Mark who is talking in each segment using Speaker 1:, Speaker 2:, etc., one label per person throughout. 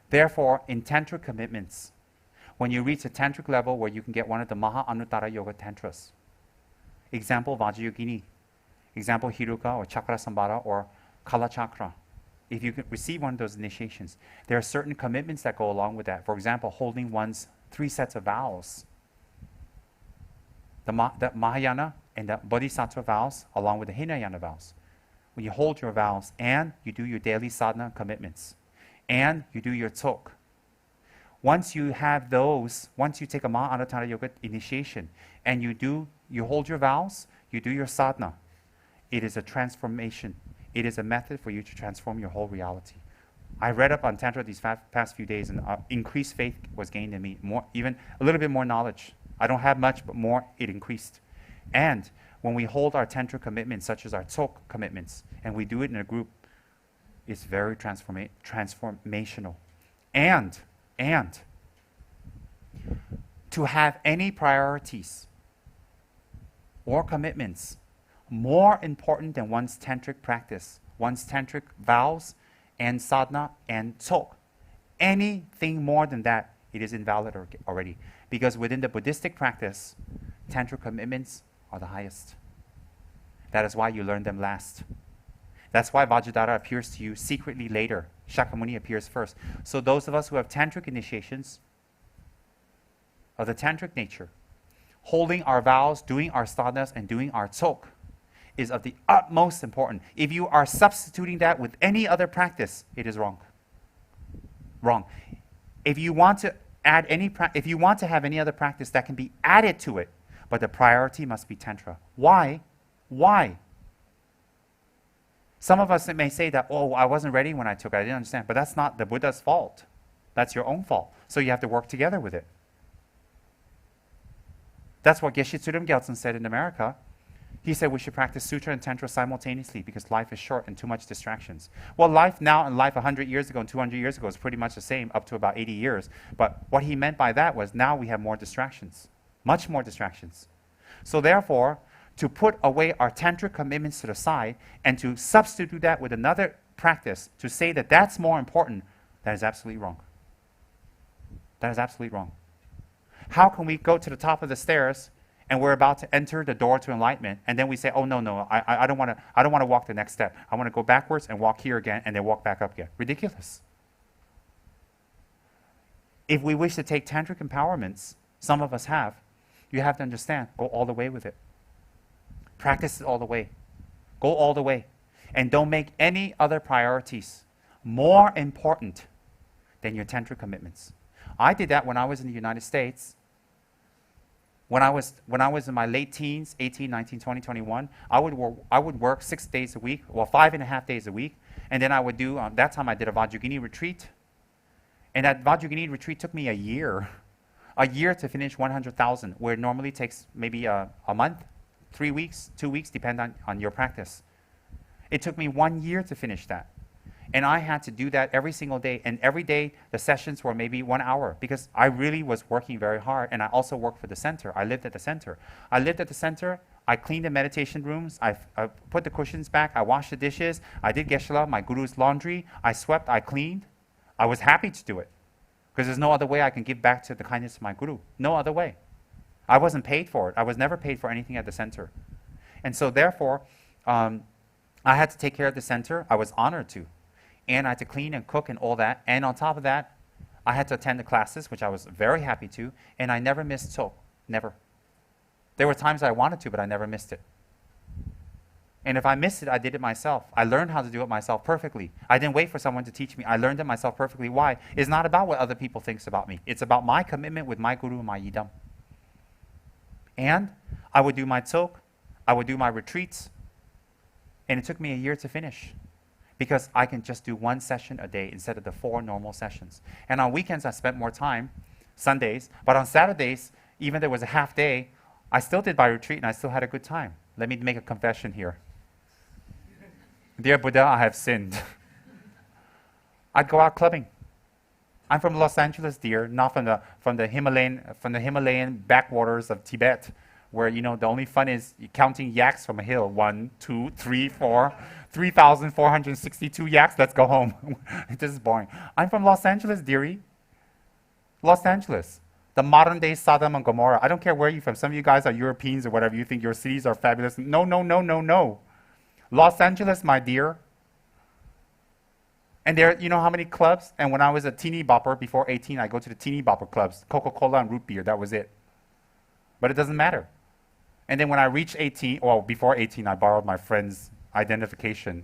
Speaker 1: Therefore, in tantric commitments, when you reach a tantric level where you can get one of the Maha Anuttara Yoga Tantras, example Vajrayogini, example Hiruka or Chakra Sambhara or Kala Chakra, if you can receive one of those initiations, there are certain commitments that go along with that. For example, holding one's 3 sets of vows. The Mahayana and the Bodhisattva vows, along with the Hinayana vows. When you hold your vows and you do your daily sadhana commitments, and you do your tok. Once you have those, once you take a Maha Anuttara Yoga initiation, and you hold your vows, you do your sadhana, it is a transformation. It is a method for you to transform your whole reality. I read up on Tantra these past few days, and increased faith was gained in me, more, even a little bit more knowledge. I don't have much, but more, it increased. And when we hold our Tantra commitments, such as our tok commitments, and we do it in a group, it's very transformational. And to have any priorities or commitments more important than one's tantric practice, one's tantric vows and sadhana and tok, anything more than that, it is invalid already. Because within the Buddhistic practice, tantric commitments are the highest. That is why you learn them last. That's why Vajradhara appears to you secretly later. Shakyamuni appears first. So those of us who have tantric initiations of the tantric nature, holding our vows, doing our sadhanas, and doing our tok is of the utmost importance. If you are substituting that with any other practice, it is wrong. Wrong. If you want to add if you want to have any other practice, that can be added to it, but the priority must be Tantra. Why? Why? Some of us may say that, oh, I wasn't ready when I took it, I didn't understand. But that's not the Buddha's fault. That's your own fault. So you have to work together with it. That's what Geshe Tsurim Gyaltsen said in America. He said we should practice Sutra and Tantra simultaneously because life is short and too much distractions. Well, life now and life 100 years ago and 200 years ago is pretty much the same up to about 80 years. But what he meant by that was now we have more distractions, much more distractions. So therefore, to put away our tantric commitments to the side and to substitute that with another practice, to say that that's more important, that is absolutely wrong. That is absolutely wrong. How can we go to the top of the stairs and we're about to enter the door to enlightenment, and then we say, oh, no, I don't want to walk the next step. I want to go backwards and walk here again and then walk back up again. Ridiculous. If we wish to take tantric empowerments, some of us have, you have to understand, go all the way with it. Practice it all the way. Go all the way. And don't make any other priorities more important than your tantric commitments. I did that when I was in the United States. When I was in my late teens, 18, 19, 20, 21, I would work 6 days a week, well, 5.5 days a week. And then I would do, that time I did a Vajrayogini retreat. And that Vajrayogini retreat took me a year to finish 100,000, where it normally takes maybe a month, 3 weeks, 2 weeks, depending on your practice. It took me 1 year to finish that. And I had to do that every single day. And every day, the sessions were maybe 1 hour because I really was working very hard. And I also worked for the center. I lived at the center. I cleaned the meditation rooms. I put the cushions back. I washed the dishes. I did geshe-la, my guru's laundry. I swept. I cleaned. I was happy to do it because there's no other way I can give back to the kindness of my guru. No other way. I wasn't paid for it. I was never paid for anything at the center. And so therefore, I had to take care of the center. I was honored to. And I had to clean and cook and all that. And on top of that, I had to attend the classes, which I was very happy to. And I never missed tok. Never. There were times I wanted to, but I never missed it. And if I missed it, I did it myself. I learned how to do it myself perfectly. I didn't wait for someone to teach me. I learned it myself perfectly. Why? It's not about what other people think about me. It's about my commitment with my guru and my yidam. And I would do my tok. I would do my retreats. And it took me a year to finish. Because I can just do 1 session a day instead of the 4 normal sessions. And on weekends, I spent more time, Sundays. But on Saturdays, even though it was a half day, I still did my retreat and I still had a good time. Let me make a confession here. Dear Buddha, I have sinned. I'd go out clubbing. I'm from Los Angeles, dear, not from the Himalayan backwaters of Tibet, where the only fun is counting yaks from a hill. 1, 2, 3, 4. 3,462 yaks, let's go home. This is boring. I'm from Los Angeles, dearie. Los Angeles. The modern day Sodom and Gomorrah. I don't care where you're from. Some of you guys are Europeans or whatever. You think your cities are fabulous. No, no, no, no, no. Los Angeles, my dear. And there, you know how many clubs? And when I was a teeny bopper, before 18, I go to the teeny bopper clubs. Coca-Cola and root beer, that was it. But it doesn't matter. And then when I reached 18, well, before 18, I borrowed my friend's identification.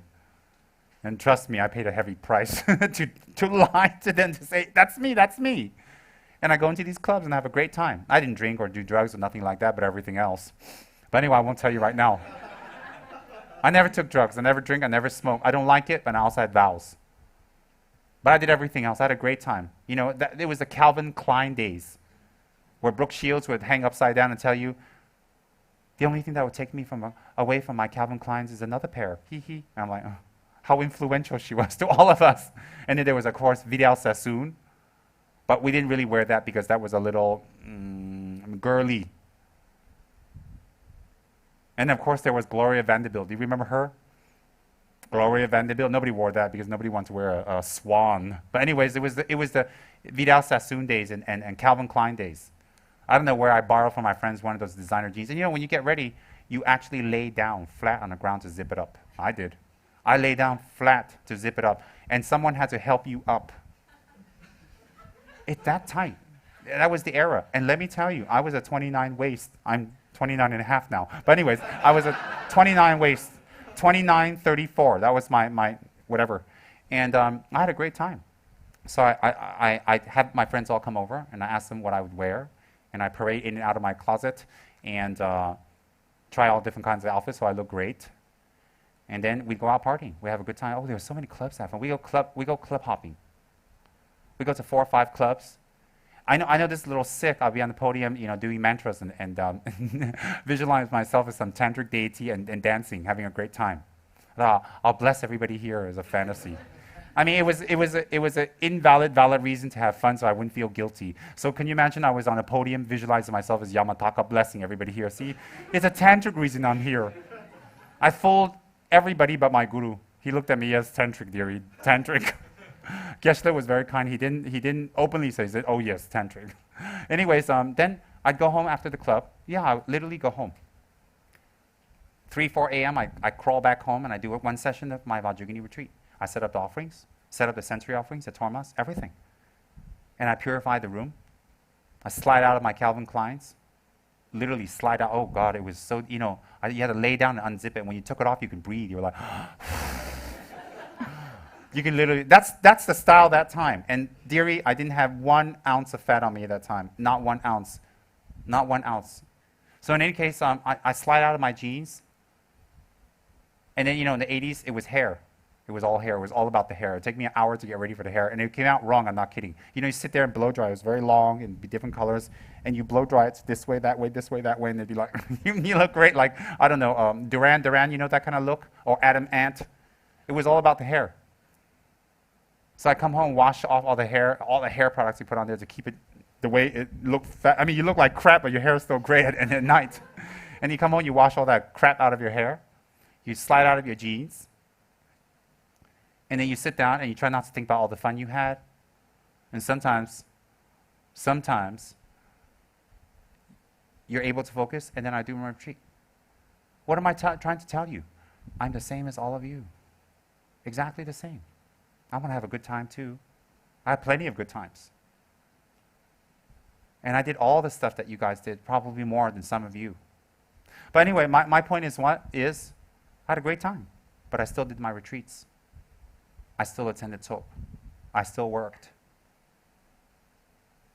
Speaker 1: And trust me, I paid a heavy price to lie to them to say, that's me, that's me. And I go into these clubs and have a great time. I didn't drink or do drugs or nothing like that, but everything else. But anyway, I won't tell you right now. I never took drugs. I never drink. I never smoke. I don't like it, but I also had vows. But I did everything else. I had a great time. You know, it was the Calvin Klein days, where Brooke Shields would hang upside down and tell you, the only thing that would take me away from my Calvin Kleins is another pair. Hee hee. And I'm like, oh, how influential she was to all of us. And then there was, of course, Vidal Sassoon. But we didn't really wear that because that was a little girly. And of course, there was Gloria Vanderbilt. Do you remember her? Gloria Vanderbilt. Nobody wore that because nobody wanted to wear a swan. But anyways, it was the Vidal Sassoon days and Calvin Klein days. I don't know where I borrowed from my friends one of those designer jeans. And you know, when you get ready, you actually lay down flat on the ground to zip it up. I did. I lay down flat to zip it up. And someone had to help you up. It's that tight. That was the era. And let me tell you, I was a 29 waist. I'm 29 and a half now. But anyways, I was a 29 waist. 29:34. That was my whatever. And I had a great time. So I had my friends all come over, and I asked them what I would wear. And I parade in and out of my closet and try all different kinds of outfits so I look great. And then we go out partying. We have a good time. Oh, there's so many clubs that fun. We go club hopping. We go to 4 or 5 clubs. I know this is a little sick. I'll be on the podium, you know, doing mantras and visualize myself as some tantric deity and dancing, having a great time. I'll bless everybody here as a fantasy. I mean, it was an valid reason to have fun, so I wouldn't feel guilty. So can you imagine I was on a podium visualizing myself as Yamataka, blessing everybody here? See, it's a tantric reason I'm here. I fooled everybody but my guru. He looked at me as tantric, dearie, tantric. Geshe was very kind. He didn't openly say, he said, oh yes, tantric. Anyways, then I'd go home after the club. Yeah, I would literally go home. 3, 4 a.m., I crawl back home and I do one session of my Vajrayogini retreat. I set up the offerings, set up the sensory offerings, the tormas, everything. And I purify the room. I slide out of my Calvin Kleins. Literally slide out. Oh God, it was so, you know, you had to lay down and unzip it. When you took it off, you could breathe. You were like, you can literally, that's the style that time. And dearie, I didn't have 1 ounce of fat on me at that time. Not 1 ounce. Not 1 ounce. So in any case, I slide out of my jeans. And then, you know, in the 80s, it was hair. It was all hair. It was all about the hair. It would take me an hour to get ready for the hair. And it came out wrong. I'm not kidding. You know, you sit there and blow dry. It was very long and be different colors. And you blow dry it this way, that way, this way, that way. And it'd be like, you look great. Like, I don't know, Duran Duran, you know, that kind of look? Or Adam Ant. It was all about the hair. So I come home, wash off all the hair products you put on there to keep it the way it looked fat. I mean, you look like crap, but your hair is still great at night. And you come home, you wash all that crap out of your hair. You slide out of your jeans. And then you sit down and you try not to think about all the fun you had. And sometimes you're able to focus, and then I do my retreat. What am I trying to tell you? I'm the same as all of you. Exactly the same. I want to have a good time too. I have plenty of good times. And I did all the stuff that you guys did, probably more than some of you. But anyway, my point is I had a great time, but I still did my retreats. I still attended SOAP. I still worked.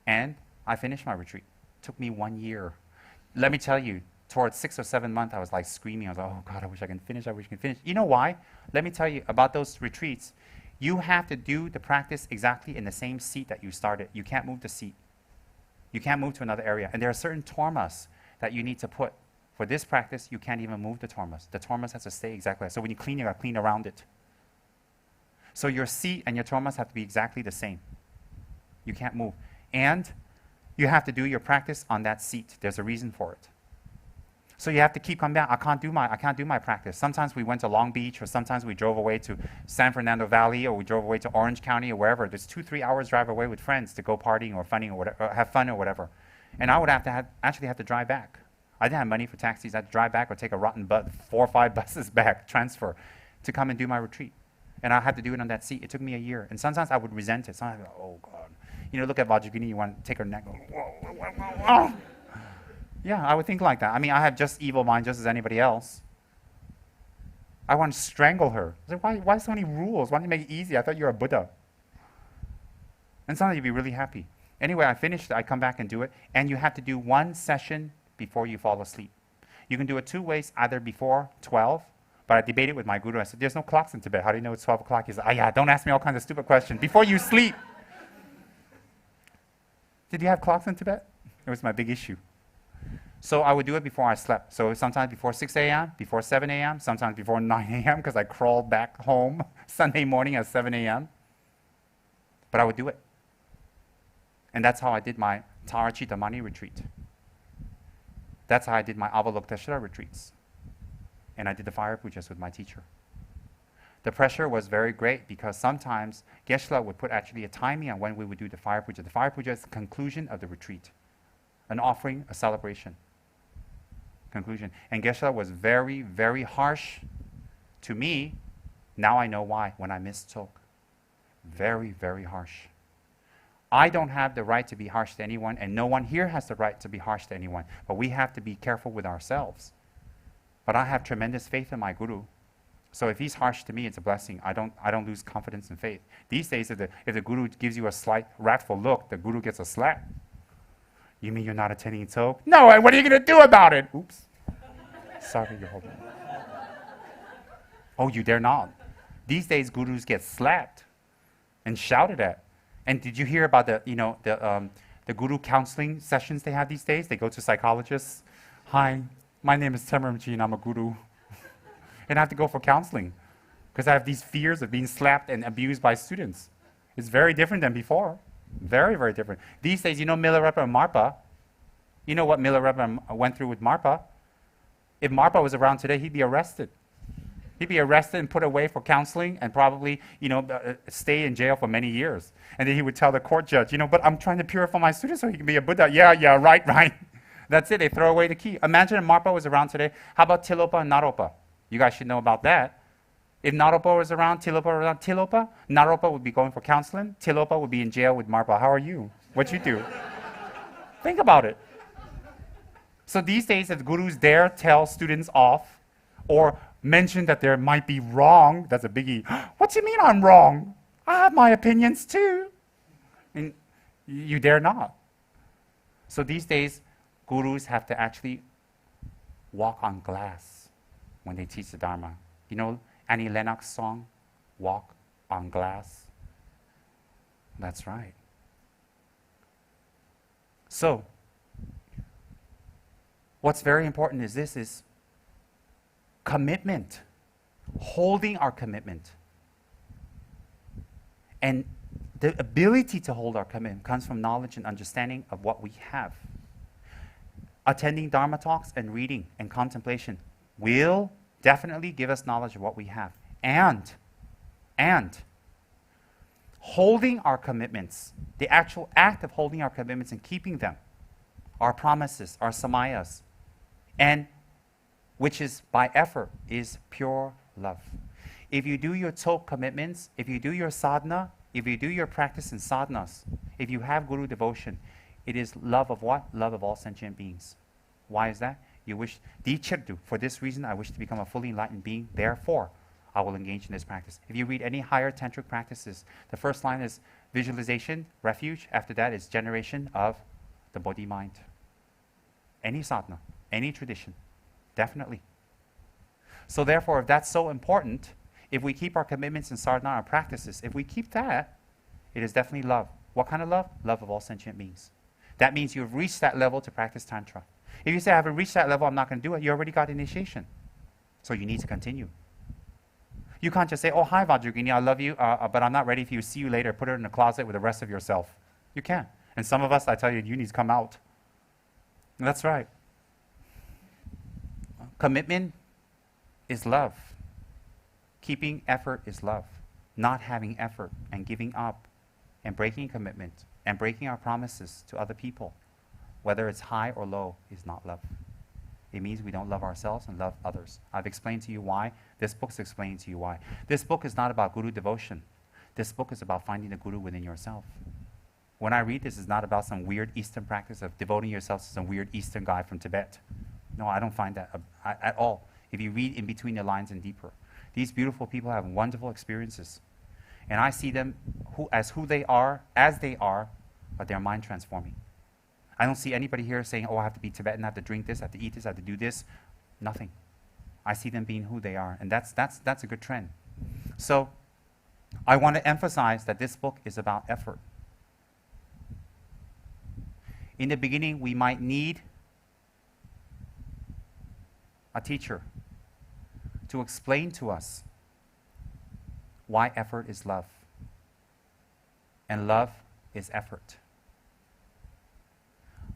Speaker 1: And I finished my retreat. It took me 1 year. Let me tell you, towards 6 or 7 months, I was like screaming. I was like, oh God, I wish I can finish. I wish I can finish. You know why? Let me tell you about those retreats. You have to do the practice exactly in the same seat that you started. You can't move the seat. You can't move to another area. And there are certain tormas that you need to put. For this practice, you can't even move the tormas. The tormas has to stay exactly like that. So when you clean, you got to clean around it. So your seat and your tormas have to be exactly the same. You can't move. And you have to do your practice on that seat. There's a reason for it. So you have to keep coming back. I can't do my practice. Sometimes we went to Long Beach, or sometimes we drove away to San Fernando Valley, or we drove away to Orange County, or wherever. There's 2-3 hours drive away with friends to go partying or funning or whatever, or have fun or whatever. And I would actually have to drive back. I didn't have money for taxis. I had to drive back or take a rotten 4 or 5 buses back, transfer, to come and do my retreat. And I had to do it on that seat. It took me a year. And sometimes I would resent it. Sometimes I'd go, oh God. You know, look at Vajragini, you want to take her neck. Go, whoa, whoa, whoa, whoa, whoa. Yeah, I would think like that. I mean, I have just evil mind just as anybody else. I want to strangle her. I was like, why so many rules? Why don't you make it easy? I thought you were a Buddha. And sometimes you'd be really happy. Anyway, I finished it. I come back and do it. And you have to do 1 session before you fall asleep. You can do it 2 ways, either before 12, but I debated with my guru. I said, there's no clocks in Tibet. How do you know it's 12 o'clock? He said, yeah, don't ask me all kinds of stupid questions. Before you sleep. Did you have clocks in Tibet? It was my big issue. So I would do it before I slept. So sometimes before 6 a.m., before 7 a.m., sometimes before 9 a.m., because I crawled back home Sunday morning at 7 a.m. But I would do it. And that's how I did my Tarachitamani retreat. That's how I did my Avalokiteshvara retreats. And I did the fire pujas with my teacher. The pressure was very great because sometimes Geshe-la would put actually a timing on when we would do the fire puja. The fire puja is the conclusion of the retreat. An offering, a celebration. Conclusion. And Geshe-la was very, very harsh to me. Now I know why when I mistook. Very, very harsh. I don't have the right to be harsh to anyone, and no one here has the right to be harsh to anyone. But we have to be careful with ourselves. But I have tremendous faith in my guru. So if he's harsh to me, it's a blessing. I don't lose confidence and faith. These days, if the guru gives you a slight wrathful look, the guru gets a slap. You mean you're not attending talk? No, what are you going to do about it? Oops. Sorry, you're holding. Oh, you dare not. These days, gurus get slapped and shouted at. And did you hear about the guru counseling sessions they have these days? They go to psychologists. Hi, my name is Tsem Rinpoche and I'm a guru. And I have to go for counseling because I have these fears of being slapped and abused by students. It's very different than before. Very, very different. These days, Milarepa and Marpa. You know what Milarepa went through with Marpa? If Marpa was around today, he'd be arrested. He'd be arrested and put away for counseling and probably, stay in jail for many years. And then he would tell the court judge, but I'm trying to purify my students so he can be a Buddha. Yeah, right. That's it. They throw away the key. Imagine if Marpa was around today. How about Tilopa and Naropa? You guys should know about that. If Naropa was around, Tilopa was around, Naropa would be going for counseling. Tilopa would be in jail with Marpa. How are you? What'd you do? Think about it. So these days, if gurus dare tell students off or mention that they might be wrong, that's a biggie. What do you mean I'm wrong? I have my opinions too. And you dare not. So these days, gurus have to actually walk on glass when they teach the Dharma. Annie Lennox's song, Walk on Glass? That's right. So, what's very important is commitment, holding our commitment. And the ability to hold our commitment comes from knowledge and understanding of what we have. Attending Dharma talks and reading and contemplation will definitely give us knowledge of what we have. And holding our commitments, the actual act of holding our commitments and keeping them, our promises, our samayas, and which is by effort, is pure love. If you do your talk commitments, if you do your sadhana, if you do your practice in sadhanas, if you have guru devotion, it is love of what? Love of all sentient beings. Why is that? You wish, Dichirdu, for this reason I wish to become a fully enlightened being, therefore I will engage in this practice. If you read any higher tantric practices, the first line is visualization, refuge. After that is generation of the Bodhi mind. Any sadhana, any tradition, definitely. So therefore, if that's so important, if we keep our commitments in sadhana, our practices, if we keep that, it is definitely love. What kind of love? Love of all sentient beings. That means you've reached that level to practice Tantra. If you say, I haven't reached that level, I'm not going to do it, you already got initiation. So you need to continue. You can't just say, oh, hi, Vajragini, I love you, but I'm not ready for you. See you later. Put it in the closet with the rest of yourself. You can't. And some of us, I tell you, you need to come out. And that's right. Commitment is love. Keeping effort is love. Not having effort and giving up and breaking commitment and breaking our promises to other people, whether it's high or low, is not love. It means we don't love ourselves and love others. I've explained to you why. This book's explaining to you why. This book is not about guru devotion. This book is about finding the guru within yourself. When I read this, it's not about some weird Eastern practice of devoting yourself to some weird Eastern guy from Tibet. No, I don't find that at all. If you read in between the lines and deeper. These beautiful people have wonderful experiences. And I see them as who they are, as they are, but they're mind transforming. I don't see anybody here saying, oh, I have to be Tibetan, I have to drink this, I have to eat this, I have to do this. Nothing. I see them being who they are, and that's a good trend. So I want to emphasize that this book is about effort. In the beginning, we might need a teacher to explain to us why effort is love, and love is effort.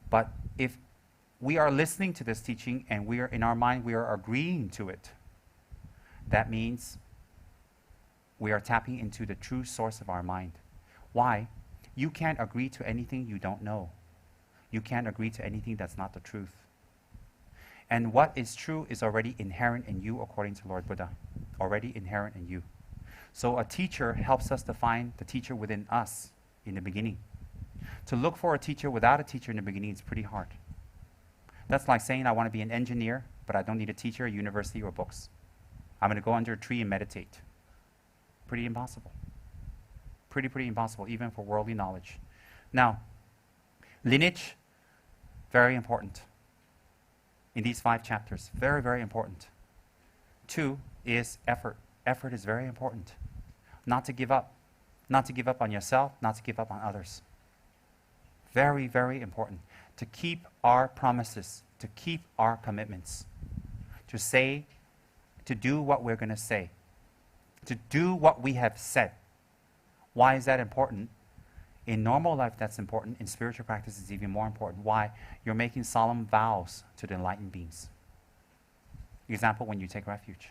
Speaker 1: But if we are listening to this teaching and we are in our mind, we are agreeing to it, that means we are tapping into the true source of our mind. Why? You can't agree to anything you don't know. You can't agree to anything that's not the truth. And what is true is already inherent in you, according to Lord Buddha. Already inherent in you. So a teacher helps us to find the teacher within us in the beginning. To look for a teacher without a teacher in the beginning is pretty hard. That's like saying I want to be an engineer, but I don't need a teacher, a university, or books. I'm going to go under a tree and meditate. Pretty impossible. Pretty impossible, even for worldly knowledge. Now, lineage, very important. In these 5 chapters, very important. 2 is effort. Effort is very important. Not to give up. Not to give up on yourself, not to give up on others. Very important. To keep our promises, to keep our commitments. To say, to do what we're going to say. To do what we have said. Why is that important? In normal life, that's important. In spiritual practice, it's even more important. Why? You're making solemn vows to the enlightened beings. Example, when you take refuge.